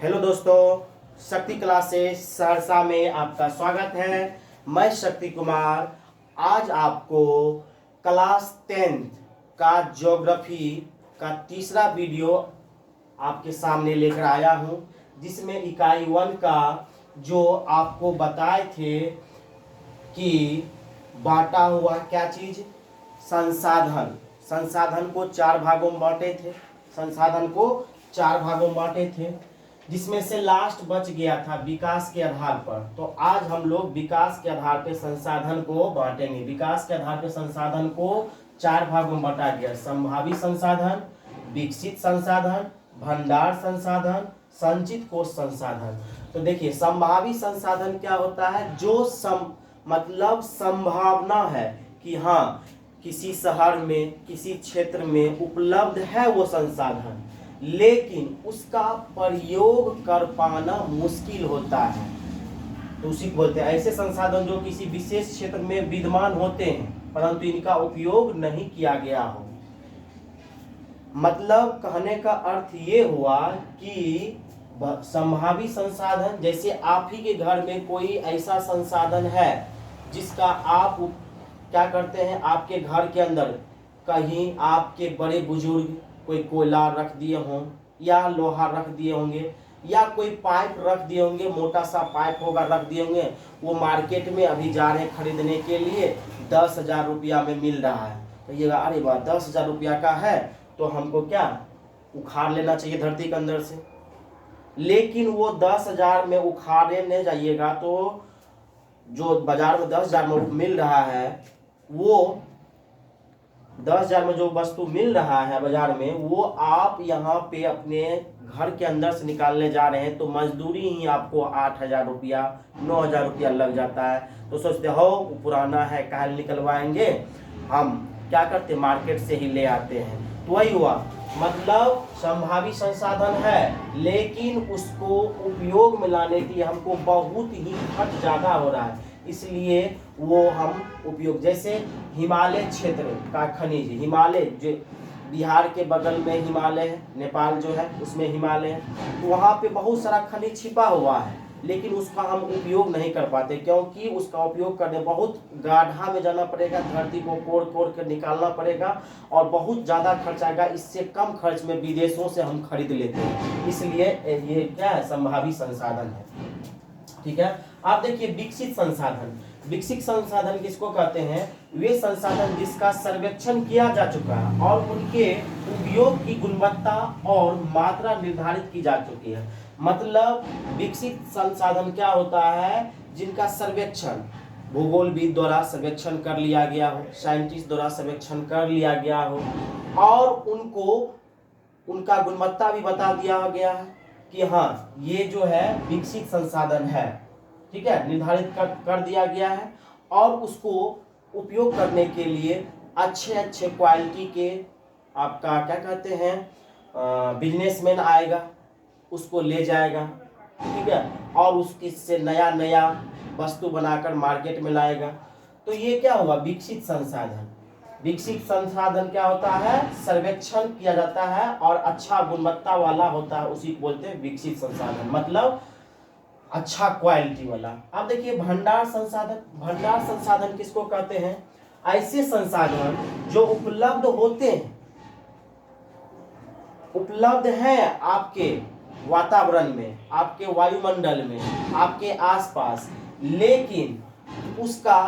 Hello दोस्तों, शक्ति classes Saharsa में आपका स्वागत है। मैं शक्ति कुमार आज आपको क्लास 10th का ज्योग्राफी का तीसरा वीडियो आपके सामने लेकर आया हूं, जिसमें इकाई 1 का जो आपको बताए थे कि बांटा हुआ क्या चीज, संसाधन। संसाधन को 4 भागों में बांटे थे। संसाधन को 4 भागों में बांटे थे, जिसमें से लास्ट बच गया था विकास के आधार पर। तो आज हम लोग विकास के आधार पर संसाधन को बांटेंगे। विकास के आधार पर संसाधन को 4 भागों में बांटा गया: संभावी संसाधन, विकसित संसाधन, भंडार संसाधन, संचित कोष संसाधन। तो देखिए, संभावी संसाधन क्या होता है? जो मतलब संभावना है कि हाँ, किसी शहर में, किसी क्षेत्र में उपलब्ध है वो संसाधन, लेकिन उसका प्रयोग कर पाना मुश्किल होता है, तो उसी को बोलते हैं। ऐसे संसाधन जो किसी विशेष क्षेत्र में विद्यमान होते हैं परंतु इनका उपयोग नहीं किया गया हो। मतलब कहने का अर्थ ये हुआ कि संभावी संसाधन, जैसे आप ही के घर में कोई ऐसा संसाधन है जिसका आप क्या करते हैं, आपके घर के अंदर कहीं आपके बड़े बुजुर्ग कोई कोयला रख दिए हों, या लोहा रख दिए होंगे, या कोई पाइप रख दिए होंगे, मोटा सा पाइप होगा रख दिए होंगे, वो मार्केट में अभी जा रहे हैं खरीदने के लिए, 10,000 रुपया में मिल रहा है। तो ये अरे वाह, 10,000 रुपया का है तो हमको क्या उखाड़ लेना चाहिए धरती के अंदर से। लेकिन वो 10,000 में उखाड़े नहीं जाइएगा तो जो बाजार में 10,000 में मिल रहा है, वो 10,000 में जो वस्तु मिल रहा है बाजार में, वो आप यहाँ पे अपने घर के अंदर से निकालने जा रहे हैं तो मजदूरी ही आपको 8,000 रुपया 9,000 रुपया लग जाता है। तो सोचते हो वो पुराना है, काहे निकलवाएंगे, हम क्या करते, मार्केट से ही ले आते हैं। तो वही हुआ, मतलब संभावी संसाधन है लेकिन उसको उपयोग में लाने के लिए हमको बहुत ही खर्च ज़्यादा हो रहा है, इसलिए वो हम उपयोग, जैसे हिमालय क्षेत्र का खनिज, हिमालय जो बिहार के बगल में हिमालय है, नेपाल जो है उसमें हिमालय है, तो वहाँ पे बहुत सारा खनिज छिपा हुआ है, लेकिन उसका हम उपयोग नहीं कर पाते क्योंकि उसका उपयोग करने बहुत गाढ़ा में जाना पड़ेगा, धरती को कोड़ कोड़ कर निकालना पड़ेगा और बहुत ज़्यादा खर्च आएगा। इससे कम खर्च में विदेशों से हम खरीद लेते हैं, इसलिए ये क्या है, संभावी संसाधन है। ठीक है, आप देखिए विकसित संसाधन। विकसित संसाधन किसको कहते हैं? वे संसाधन जिसका सर्वेक्षण किया जा चुका है और उनके उपयोग की गुणवत्ता और मात्रा निर्धारित की जा चुकी है। मतलब विकसित संसाधन क्या होता है? जिनका सर्वेक्षण भूगोलविद द्वारा सर्वेक्षण कर लिया गया हो, साइंटिस्ट द्वारा सर्वेक्षण कर लिया गया हो और उनको उनका गुणवत्ता भी बता दिया गया है कि हाँ ये जो है विकसित संसाधन है। ठीक है, निर्धारित कर दिया गया है और उसको उपयोग करने के लिए अच्छे अच्छे क्वालिटी के आपका क्या कहते हैं बिजनेसमैन आएगा, उसको ले जाएगा। ठीक है, और उससे नया नया वस्तु बनाकर मार्केट में लाएगा। तो ये क्या हुआ, विकसित संसाधन। विकसित संसाधन क्या होता है? सर्वेक्षण किया जाता है और अच्छा गुणवत्ता वाला होता है, उसी को बोलते हैं विकसित संसाधन, मतलब अच्छा क्वालिटी वाला। अब देखिए भंडार संसाधन। भंडार संसाधन किसको कहते हैं? ऐसे संसाधन जो उपलब्ध होते हैं, उपलब्ध हैं आपके वातावरण में, आपके वायुमंडल में, आपके आसपास, लेकिन उसका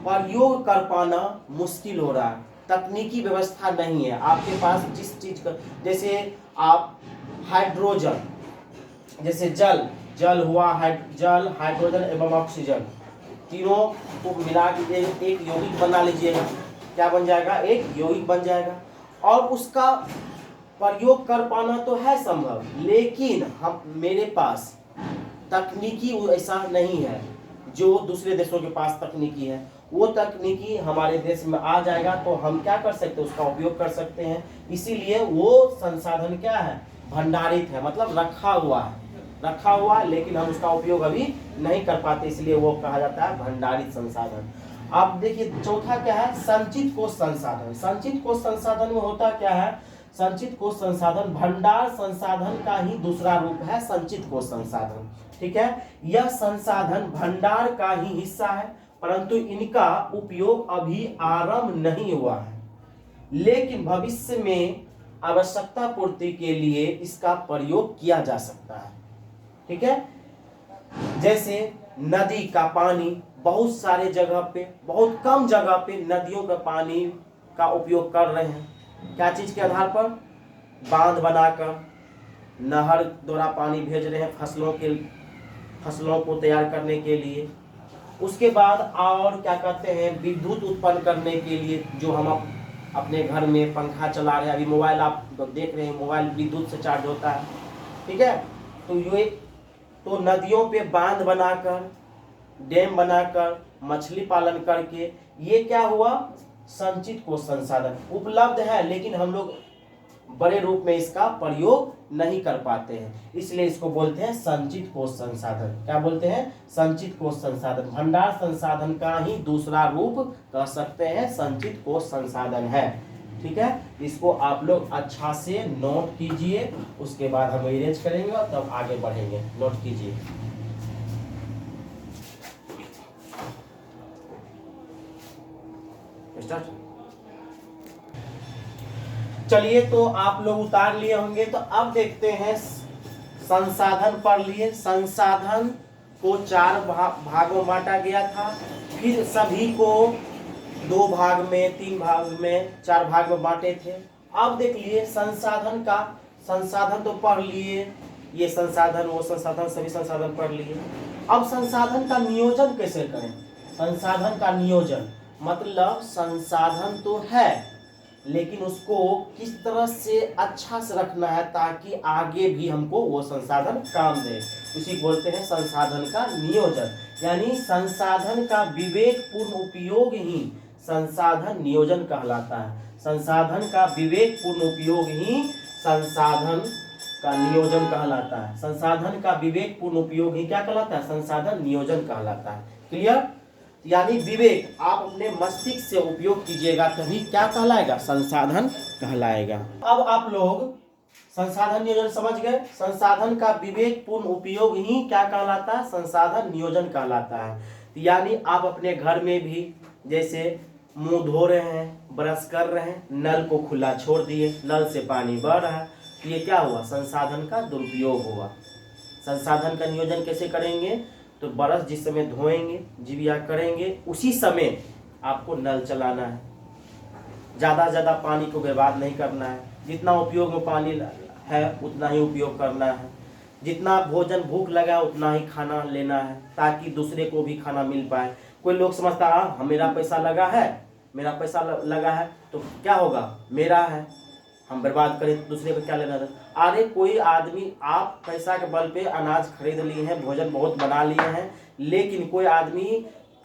प्रयोग कर पाना मुश्किल हो रहा है, तकनीकी व्यवस्था नहीं है आपके पास। जिस चीज का, जैसे आप हाइड्रोजन, जैसे जल हुआ, जल, हाइड्रोजन एवं ऑक्सीजन, तीनों को मिला के एक यौगिक बना लीजिएगा, क्या बन जाएगा? एक यौगिक बन जाएगा। और उसका प्रयोग कर पाना तो है संभव, लेकिन मेरे पास तकनीकी ऐसा नहीं है जो दूसरे देशों के पास तकनीकी है। वो तकनीकी हमारे देश में आ जाएगा तो हम क्या कर सकते हैं, उसका उपयोग कर सकते हैं। इसीलिए वो संसाधन क्या है? भंडारित है, मतलब रखा हुआ है, लेकिन हम उसका उपयोग अभी नहीं कर पाते, इसलिए वो कहा जाता है भंडारित संसाधन। अब देखिए चौथा क्या है? संचित कोष संसाधन। संचित कोष संसाधन में होता क्या है? संचित कोष संसाधन भंडार संसाधन का ही दूसरा रूप है संचित कोष संसाधन। ठीक है, यह संसाधन भंडार का ही हिस्सा है, परंतु इनका उपयोग अभी आरंभ नहीं हुआ है, लेकिन भविष्य में आवश्यकता पूर्ति के लिए इसका प्रयोग किया जा सकता है। ठीक है, जैसे नदी का पानी, बहुत सारे जगह पे, बहुत कम जगह पे नदियों का पानी का उपयोग कर रहे हैं। क्या चीज के आधार पर? बांध बनाकर नहर द्वारा पानी भेज रहे हैं फसलों को तैयार करने के लिए। उसके बाद और क्या कहते हैं, विद्युत उत्पन्न करने के लिए, जो हम अपने घर में पंखा चला रहे हैं, अभी मोबाइल आप देख रहे हैं, मोबाइल विद्युत से चार्ज होता है। ठीक है, तो ये तो नदियों पे बांध बनाकर, डैम बनाकर, मछली पालन करके, ये क्या हुआ? संचित कोष संसाधन उपलब्ध है, लेकिन हम लोग बड़े रूप में इसका प्रयोग नहीं कर पाते हैं, इसलिए इसको बोलते हैं संचित कोष संसाधन। क्या बोलते हैं? संचित कोष संसाधन। भंडार संसाधन का ही दूसरा रूप कह सकते हैं संचित कोष संसाधन है। ठीक है, इसको आप लोग अच्छा से नोट कीजिए, उसके बाद हम इरेज करेंगे और तब आगे बढ़ेंगे। नोट कीजिए। चलिए, तो आप लोग उतार लिए होंगे, तो अब देखते हैं संसाधन पढ़ लिए। संसाधन को 4 भागों में बांटा गया था, फिर सभी को 2 भाग में, 3 भाग में, 4 भाग में बांटे थे। अब देख लिए संसाधन का, संसाधन तो पढ़ लिए, ये संसाधन वो संसाधन सभी संसाधन पढ़ लिए। अब संसाधन का नियोजन कैसे करें? संसाधन का नियोजन मतलब संसाधन तो है, लेकिन उसको किस तरह से अच्छा से रखना है ताकि आगे भी हमको वो संसाधन काम दे, उसी बोलते हैं संसाधन का नियोजन। यानी संसाधन का विवेकपूर्ण उपयोग ही संसाधन नियोजन कहलाता है। संसाधन का विवेकपूर्ण उपयोग ही संसाधन का नियोजन कहलाता है। संसाधन का विवेकपूर्ण उपयोग ही क्या कहलाता है? संसाधन नियोजन कहलाता है। क्लियर? यानी विवेक आप अपने मस्तिष्क से उपयोग कीजिएगा तभी क्या कहलाएगा? संसाधन कहलाएगा। अब आप लोग संसाधन नियोजन समझ गए। संसाधन का विवेकपूर्ण उपयोग ही क्या कहलाता है? संसाधन नियोजन कहलाता है। यानी आप अपने घर में भी जैसे मुंह धो रहे हैं, ब्रश कर रहे हैं, नल को खुला छोड़ दिए, नल से पानी बह रहा है, तो ये क्या हुआ? संसाधन का दुरुपयोग हुआ। संसाधन का नियोजन कैसे करेंगे? तो ब्रश जिस समय धोएंगे, जीविया करेंगे, उसी समय आपको नल चलाना है। ज़्यादा ज़्यादा पानी को बर्बाद नहीं करना है। जितना उपयोग में पानी है उतना ही उपयोग करना है। जितना भोजन भूख लगा उतना ही खाना लेना है ताकि दूसरे को भी खाना मिल पाए। कोई लोग समझता है मेरा पैसा लगा है, मेरा पैसा लगा है तो क्या होगा? मेरा है, हम बर्बाद करें तो दूसरे को क्या लेना था? अरे कोई आदमी, आप पैसा के बल पे अनाज खरीद लिए हैं, भोजन बहुत बना लिए हैं, लेकिन कोई आदमी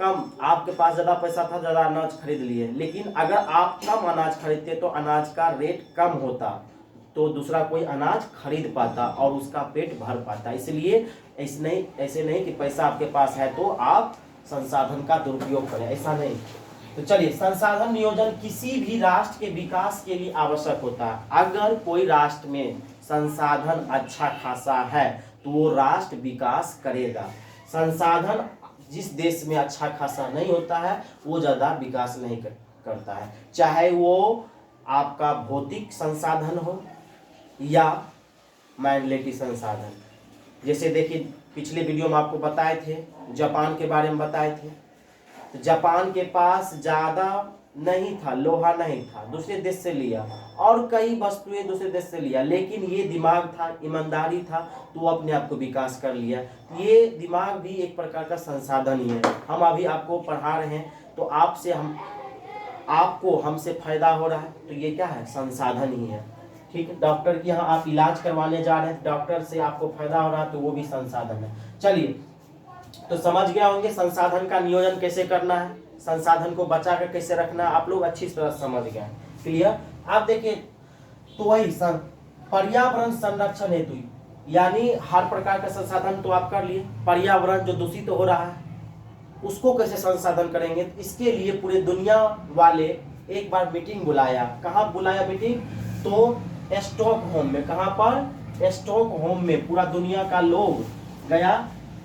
कम, आपके पास ज़्यादा पैसा था, ज़्यादा अनाज खरीद लिए, लेकिन अगर आप कम अनाज खरीदते तो अनाज का रेट कम होता, तो दूसरा कोई अनाज खरीद पाता और उसका पेट भर पाता। इसलिए ऐसे नहीं कि पैसा आपके पास है तो आप संसाधन का दुरुपयोग करें, ऐसा नहीं। तो चलिए, संसाधन नियोजन किसी भी राष्ट्र के विकास के लिए आवश्यक होता है। अगर कोई राष्ट्र में संसाधन अच्छा खासा है तो वो राष्ट्र विकास करेगा। संसाधन जिस देश में अच्छा खासा नहीं होता है वो ज़्यादा विकास नहीं करता है, चाहे वो आपका भौतिक संसाधन हो या मैग्नेटिक संसाधन। जैसे देखिए, पिछले वीडियो में आपको बताए थे, जापान के बारे में बताए थे, तो जापान के पास ज़्यादा नहीं था, लोहा नहीं था, दूसरे देश से लिया, और कई वस्तुएं दूसरे देश से लिया, लेकिन ये दिमाग था, ईमानदारी था, तो वो अपने आप को विकास कर लिया। ये दिमाग भी एक प्रकार का संसाधन ही है। हम अभी आपको पढ़ा रहे हैं तो आपको हमसे फायदा हो रहा है, तो ये क्या है? संसाधन ही है। ठीक है, डॉक्टर के यहाँ आप इलाज करवाने जा रहे हैं, डॉक्टर से आपको फायदा हो रहा है तो वो भी संसाधन है। चलिए, तो समझ गया होंगे संसाधन का नियोजन कैसे करना है, संसाधन को बचा कर कैसे रखना है, आप लोग अच्छी तरह समझ गए। क्लियर? आप देखिए, तो वही पर्यावरण संरक्षण हेतु, यानी हर प्रकार का संसाधन तो आप कर लिए, पर्यावरण जो दूषित हो रहा है उसको कैसे संसाधन करेंगे, इसके लिए पूरे दुनिया वाले एक बार मीटिंग बुलाया। कहाँ बुलाया मीटिंग? तो स्टॉकहोम में। कहाँ पर? स्टॉकहोम में पूरा दुनिया का लोग गया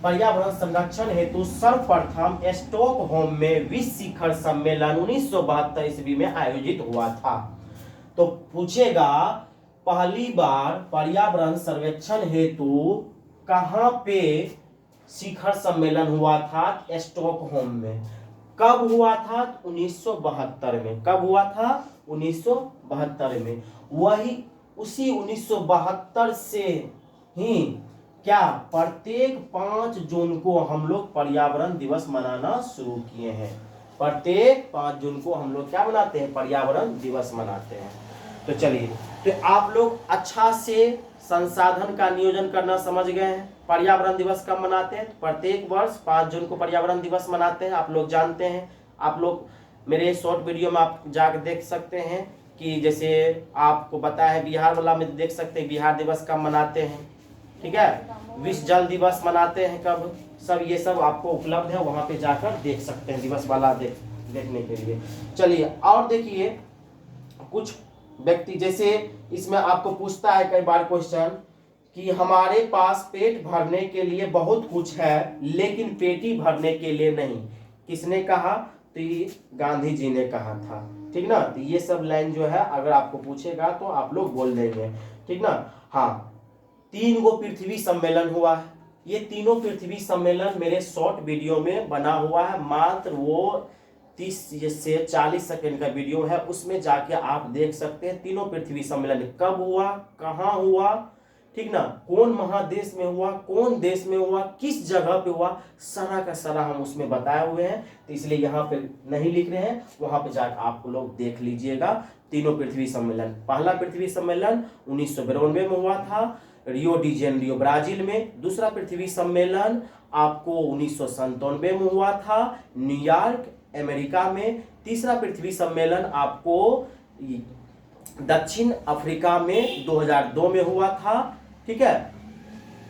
पर्यावरण संरक्षण हेतु सर्वप्रथम स्टॉकहोम में विश्व शिखर सम्मेलन 1972 ईस्वी में आयोजित हुआ था। तो पूछेगा पहली बार पर्यावरण सर्वेक्षण हेतु कहां पे शिखर सम्मेलन हुआ था? स्टॉकहोम में। कब हुआ था? 1972 में। कब हुआ था? 1972 में। वही उसी 1972 से ही क्या प्रत्येक 5 जून को हम लोग पर्यावरण दिवस मनाना शुरू किए हैं। प्रत्येक 5 जून को हम लोग क्या मनाते हैं? पर्यावरण दिवस मनाते हैं। तो चलिए, तो आप लोग अच्छा से संसाधन का नियोजन करना समझ गए हैं। पर्यावरण दिवस कब मनाते हैं? प्रत्येक वर्ष 5 जून को पर्यावरण दिवस मनाते हैं, आप लोग जानते हैं। आप लोग मेरे शॉर्ट वीडियो में आप जाकर देख सकते हैं कि जैसे आपको बताया है बिहार वाला में देख सकते हैं बिहार दिवस कब मनाते हैं, ठीक है। विश्व जल दिवस मनाते हैं कब, सब ये सब आपको उपलब्ध है, वहां पे जाकर देख सकते हैं दिवस वाला देखने के लिए। चलिए और देखिए, कुछ व्यक्ति जैसे इसमें आपको पूछता है कई बार क्वेश्चन कि हमारे पास पेट भरने के लिए बहुत कुछ है लेकिन पेटी भरने के लिए नहीं, किसने कहा? तो ये गांधी जी ने कहा था, ठीक ना। तो ये सब लाइन जो है अगर आपको पूछेगा तो आप लोग बोल देंगे, ठीक ना। हाँ, 3 गो पृथ्वी सम्मेलन हुआ है। ये तीनों पृथ्वी सम्मेलन मेरे शॉर्ट वीडियो में बना हुआ है, मात्र वो 30 से 40 सेकंड का वीडियो है, उसमें जाके आप देख सकते हैं तीनों पृथ्वी सम्मेलन कब हुआ, कहाँ हुआ, ठीक ना, कौन महादेश में हुआ, कौन देश में हुआ, किस जगह पे हुआ, सारा का सारा हम उसमें बताए हुए हैं। तो इसलिए यहाँ पे नहीं लिख रहे हैं, वहां पे जाकर आप लोग देख लीजिएगा तीनों पृथ्वी सम्मेलन। पहला पृथ्वी सम्मेलन 1992 में हुआ था रियो डी जेनेरियो ब्राजील में। दूसरा पृथ्वी सम्मेलन आपको 1997 में हुआ था न्यूयॉर्क अमेरिका में। तीसरा पृथ्वी सम्मेलन आपको दक्षिण अफ्रीका में 2002 में हुआ था, ठीक है।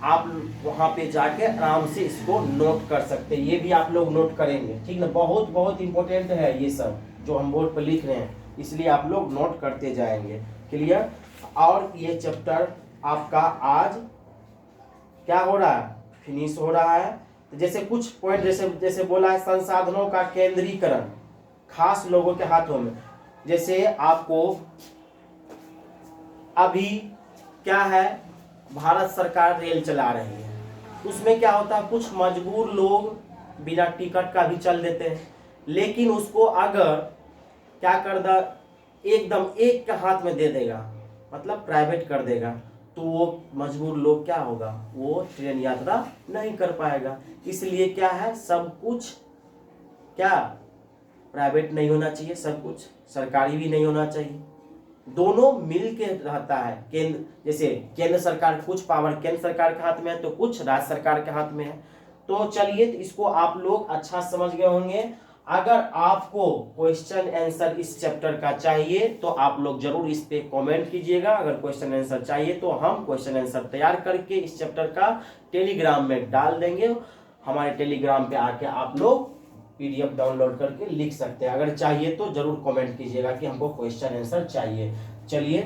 आप वहां पे जाके आराम से इसको नोट कर सकते हैं, ये भी आप लोग नोट करेंगे, ठीक ना। बहुत बहुत इंपॉर्टेंट है ये सब जो हम बोर्ड पर लिख रहे हैं, इसलिए आप लोग नोट करते जाएंगे। क्लियर। और ये चैप्टर आपका आज क्या हो रहा है? फिनिश हो रहा है। तो जैसे कुछ पॉइंट जैसे बोला है, संसाधनों का केंद्रीकरण खास लोगों के हाथों में। जैसे आपको अभी क्या है, भारत सरकार रेल चला रही है, उसमें क्या होता है, कुछ मजबूर लोग बिना टिकट का भी चल देते हैं, लेकिन उसको अगर क्या कर दा, एकदम एक के हाथ में दे देगा, मतलब प्राइवेट कर देगा, तो वो मजबूर लोग क्या होगा, वो ट्रेन यात्रा नहीं कर पाएगा। इसलिए क्या है, सब कुछ क्या प्राइवेट नहीं होना चाहिए, सब कुछ सरकारी भी नहीं होना चाहिए, दोनों मिल के रहता है। केंद्र जैसे केंद्र सरकार, कुछ पावर केंद्र सरकार के हाथ में है तो कुछ राज्य सरकार के हाथ में है। तो चलिए, तो इसको आप लोग अच्छा समझ गए होंगे। अगर आपको क्वेश्चन आंसर इस चैप्टर का चाहिए तो आप लोग जरूर इस पे कमेंट कीजिएगा। अगर क्वेश्चन आंसर चाहिए तो हम क्वेश्चन आंसर तैयार करके इस चैप्टर का टेलीग्राम में डाल देंगे। हमारे टेलीग्राम पे आके आप लोग PDF डाउनलोड करके लिख सकते हैं। अगर चाहिए तो जरूर कमेंट कीजिएगा कि हमको क्वेश्चन आंसर चाहिए। चलिए,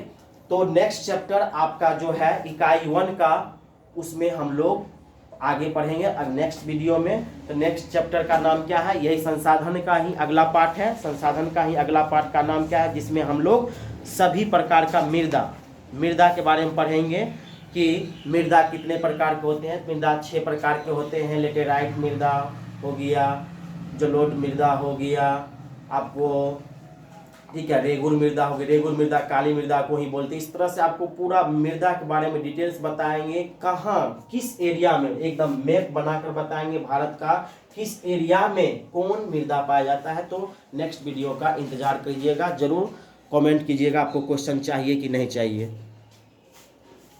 तो नेक्स्ट चैप्टर आपका जो है इकाई 1 का, उसमें हम लोग आगे पढ़ेंगे अब नेक्स्ट वीडियो में। तो नेक्स्ट चैप्टर का नाम क्या है, यही संसाधन का ही अगला पार्ट है। संसाधन का ही अगला पार्ट का नाम क्या है, जिसमें हम लोग सभी प्रकार का मृदा के बारे में पढ़ेंगे कि मृदा कितने प्रकार के होते हैं। मृदा 6 प्रकार के होते हैं। लेटेराइट मृदा हो गया, जलोढ़ मृदा हो गया आपको, ठीक है, रेगुर मृदा हो गई, रेगुर मृदा काली मृदा को ही बोलते हैं। इस तरह से आपको पूरा मृदा के बारे में डिटेल्स बताएंगे, कहाँ किस एरिया में, एकदम मैप बनाकर बताएंगे भारत का किस एरिया में कौन मृदा पाया जाता है। तो नेक्स्ट वीडियो का इंतजार कीजिएगा, जरूर कमेंट कीजिएगा आपको क्वेश्चन चाहिए कि नहीं चाहिए।